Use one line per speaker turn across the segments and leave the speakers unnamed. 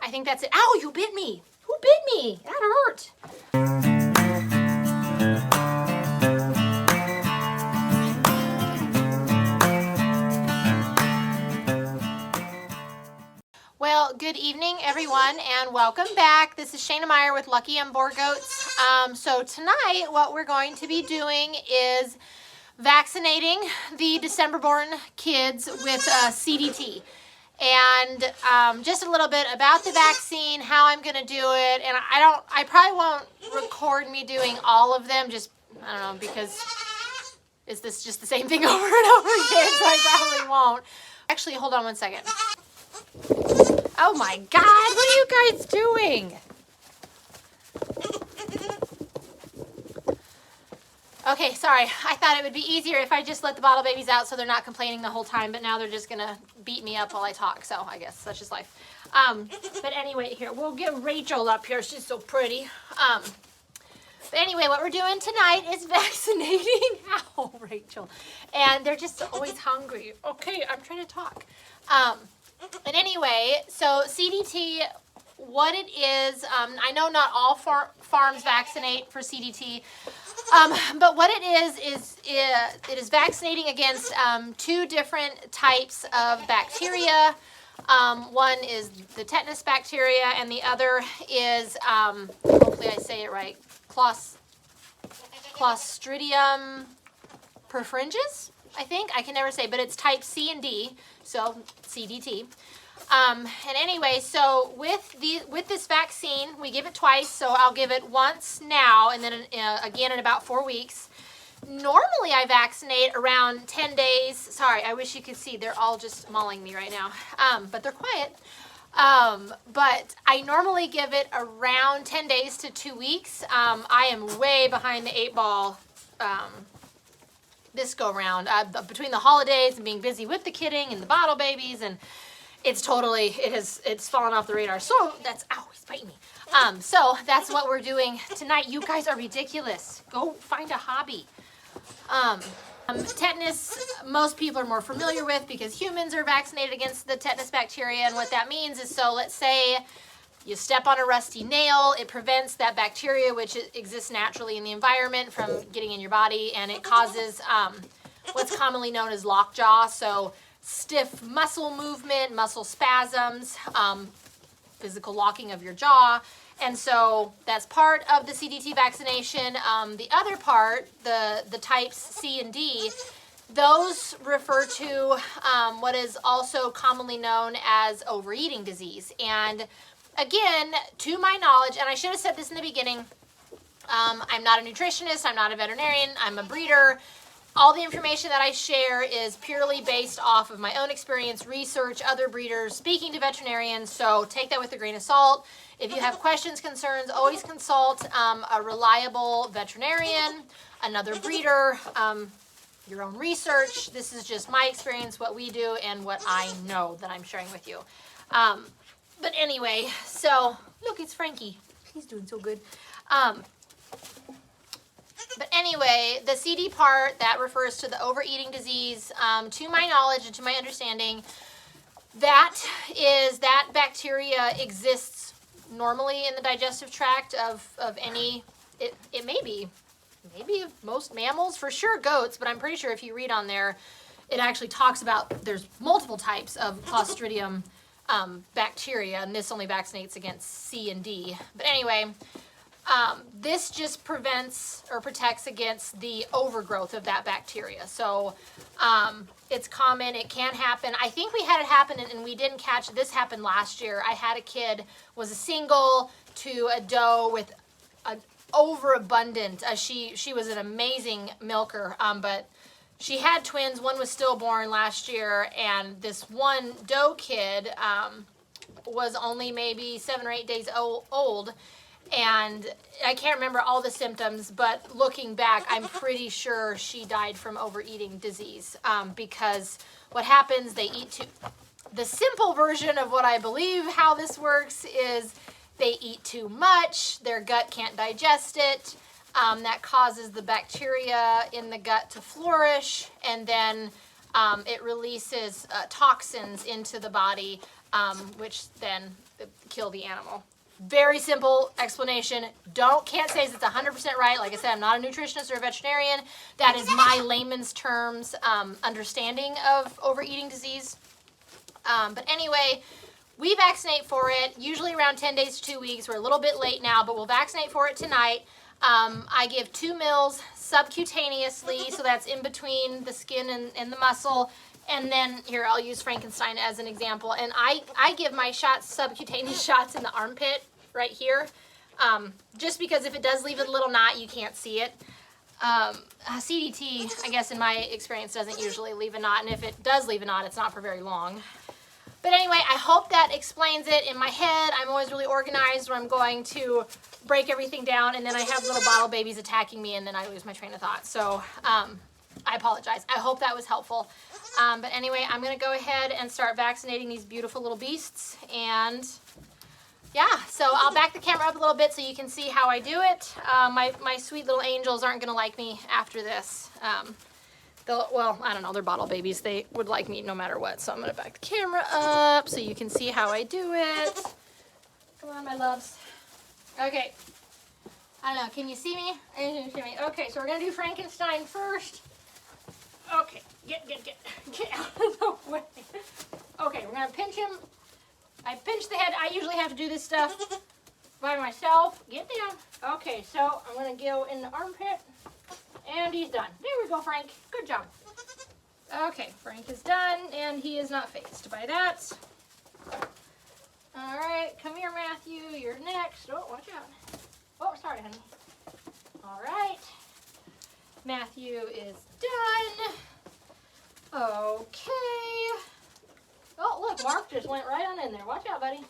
I think that's it. Ow, you bit me. Who bit me? That hurt. Well, good evening, everyone, and welcome back. This is Shayna Meyer with Lucky and Boer Goats. So tonight, what we're going to be doing is vaccinating the December-born kids with CDT. And just a little bit about the vaccine, how I'm going to do it, and I probably won't record me doing all of them, just, I don't know, because is this just the same thing over and over again, so I probably won't. Actually, hold on one second. Oh my God, what are you guys doing? Okay, sorry. I thought it would be easier if I just let the bottle babies out so they're not complaining the whole time, but now they're just gonna beat me up while I talk, so I guess that's just life. But anyway, here, we'll get Rachel up here. She's so pretty. But anyway, what we're doing tonight is vaccinating. Ow, Rachel. And they're just always hungry. Okay, I'm trying to talk. And anyway, so CDT, what it is, I know not all farms vaccinate for CDT, but what it is vaccinating against two different types of bacteria. One is the tetanus bacteria, and the other is, hopefully I say it right, Clostridium perfringens, I think. I can never say, but it's type C and D, so CDT. And anyway, so with this vaccine, we give it twice, so I'll give it once now and then again in about 4 weeks. Normally I vaccinate around 10 days. Sorry, I wish you could see. They're all just mauling me right now, but they're quiet. But I normally give it around 10 days to 2 weeks. I am way behind the 8 ball this go round, between the holidays and being busy with the kidding and the bottle babies, and it's fallen off the radar. So that's, ow, he's biting me. So that's what we're doing tonight. You guys are ridiculous. Go find a hobby. Tetanus, most people are more familiar with because humans are vaccinated against the tetanus bacteria, and what that means is, so let's say you step on a rusty nail, it prevents that bacteria, which exists naturally in the environment, from getting in your body, and it causes what's commonly known as lockjaw, so stiff muscle movement, muscle spasms, physical locking of your jaw. And so that's part of the CDT vaccination. The other part, the types C and D, those refer to what is also commonly known as overeating disease. And again, to my knowledge, and I should have said this in the beginning, I'm not a nutritionist, I'm not a veterinarian, I'm a breeder. All the information that I share is purely based off of my own experience, research, other breeders, speaking to veterinarians, so take that with a grain of salt. If you have questions, concerns, always consult a reliable veterinarian, another breeder, your own research. This is just my experience, what we do, and what I know that I'm sharing with you. But anyway, so look, it's Frankie. He's doing so good. But anyway, the CD part, that refers to the overeating disease. To my knowledge and to my understanding, that bacteria exists normally in the digestive tract of any, it may be of most mammals, for sure goats, but I'm pretty sure if you read on there, it actually talks about there's multiple types of Clostridium bacteria, and this only vaccinates against C and D. But anyway, this just prevents or protects against the overgrowth of that bacteria. So it's common, it can happen. I think we had it happen and we didn't catch it. This happened last year. I had a kid, was a single to a doe with an overabundant, she was an amazing milker, but she had twins. One was stillborn last year, and this one doe kid was only maybe 7 or 8 days old. And I can't remember all the symptoms, but looking back, I'm pretty sure she died from overeating disease, because what happens, they eat too. The simple version of what I believe how this works is they eat too much, their gut can't digest it, that causes the bacteria in the gut to flourish, and then it releases toxins into the body which then kill the animal. Very simple explanation. Can't say it's 100% right. Like I said, I'm not a nutritionist or a veterinarian. That is my layman's terms understanding of overeating disease. But anyway, we vaccinate for it, usually around 10 days to 2 weeks. We're a little bit late now, but we'll vaccinate for it tonight. I give 2 mils subcutaneously, so that's in between the skin and the muscle. And then, here, I'll use Frankenstein as an example. And I give my shots, subcutaneous shots in the armpit right here, just because if it does leave a little knot, you can't see it. CDT, I guess in my experience, doesn't usually leave a knot. And if it does leave a knot, it's not for very long. But anyway, I hope that explains it. In my head, I'm always really organized where I'm going to break everything down, and then I have little bottle babies attacking me, and then I lose my train of thought. So I apologize. I hope that was helpful. But anyway, I'm going to go ahead and start vaccinating these beautiful little beasts. And yeah, so I'll back the camera up a little bit so you can see how I do it. My sweet little angels aren't going to like me after this. Well, I don't know, they're bottle babies. They would like me no matter what. So I'm going to back the camera up so you can see how I do it. Come on, my loves. Okay. I don't know, can you see me? Okay, so we're going to do Frankenstein first. Okay, get out of the way. Okay, we're going to pinch him. I pinch the head. I usually have to do this stuff by myself. Get down. Okay, so I'm going to go in the armpit. And he's done. There we go, Frank. Good job. Okay, Frank is done, and he is not fazed by that. All right, come here, Matthew. You're next. Oh, watch out. Oh, sorry, honey. All right. Matthew is done. Okay. Oh, look, Mark just went right on in there. Watch out, buddy.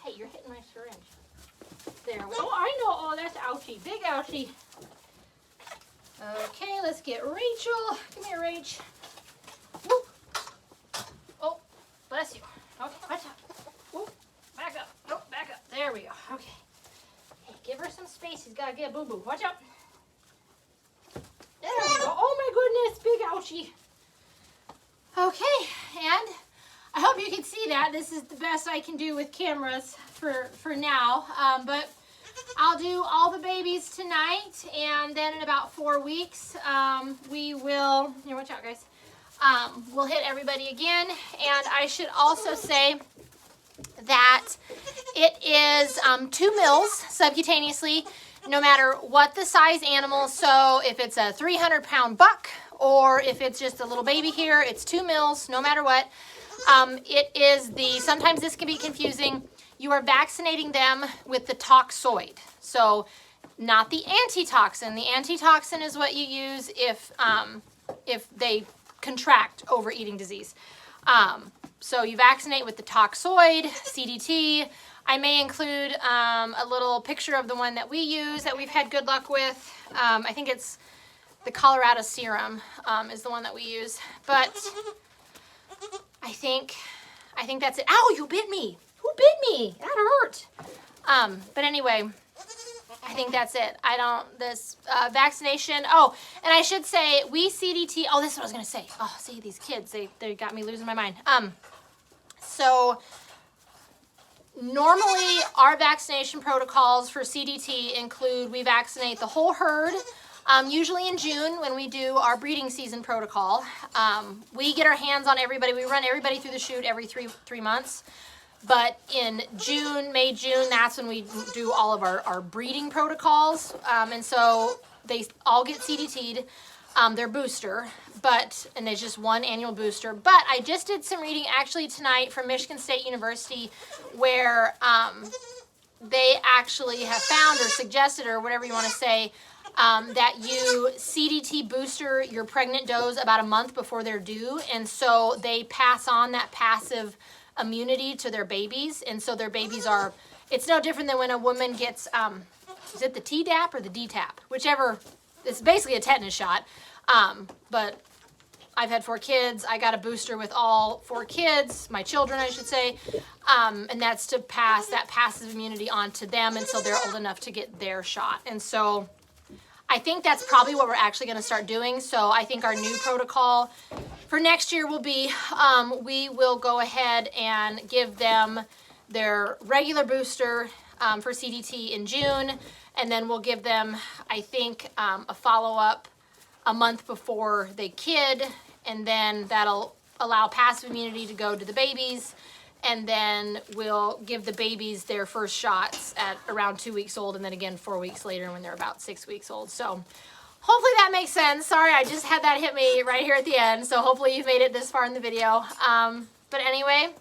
Hey, you're hitting my syringe. There. Oh, I know. Oh, that's ouchie. Big ouchie. Okay, let's get Rachel. Come here, Rach. Woo. Oh, bless you. Okay, watch out. Woo. Back up. Oh, back up. There we go. Okay. Hey, give her some space. He's got to get a boo-boo. Watch out. There we go. Oh, my goodness. Big ouchie. Okay, and I hope you can see that. This is the best I can do with cameras for now. But I'll do all the babies tonight, and then in about 4 weeks, we will, here, watch out, guys. We'll hit everybody again, and I should also say that it is 2 mils subcutaneously, no matter what the size animal. So if it's a 300-pound buck, or if it's just a little baby here, it's 2 mils, no matter what. It is sometimes this can be confusing. You are vaccinating them with the toxoid. So not the antitoxin. The antitoxin is what you use if they contract overeating disease. So you vaccinate with the toxoid, CDT. I may include a little picture of the one that we use that we've had good luck with. I think it's the Colorado serum is the one that we use. But I think that's it. Ow, you bit me. Who bit me? That hurt. But anyway, I think that's it. This vaccination. Oh, and I should say, we CDT, oh, this is what I was going to say. Oh, see, these kids, they got me losing my mind. So normally our vaccination protocols for CDT include we vaccinate the whole herd, usually in June when we do our breeding season protocol. We get our hands on everybody. We run everybody through the chute every three months. But in May, June, that's when we do all of our breeding protocols. And so they all get CDT'd, their booster, and there's just one annual booster. But I just did some reading actually tonight from Michigan State University where they actually have found or suggested, or whatever you want to say, that you CDT booster your pregnant does about a month before they're due. And so they pass on that passive immunity to their babies, and so their babies it's no different than when a woman gets is it the Tdap or the DTaP, whichever. It's basically a tetanus shot, but I've had 4 kids. I got a booster with all 4 kids, my children I should say, and that's to pass that passive immunity on to them until they're old enough to get their shot. And so I think that's probably what we're actually going to start doing. So I think our new protocol for next year will be, we will go ahead and give them their regular booster for CDT in June, and then we'll give them, I think, a follow-up a month before they kid, and then that'll allow passive immunity to go to the babies, and then we'll give the babies their first shots at around 2 weeks old, and then again 4 weeks later when they're about 6 weeks old. So hopefully that makes sense. Sorry, I just had that hit me right here at the end, so hopefully you've made it this far in the video. But anyway,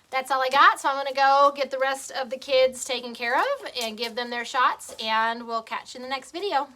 that's all I got, so I'm gonna go get the rest of the kids taken care of and give them their shots, and we'll catch you in the next video.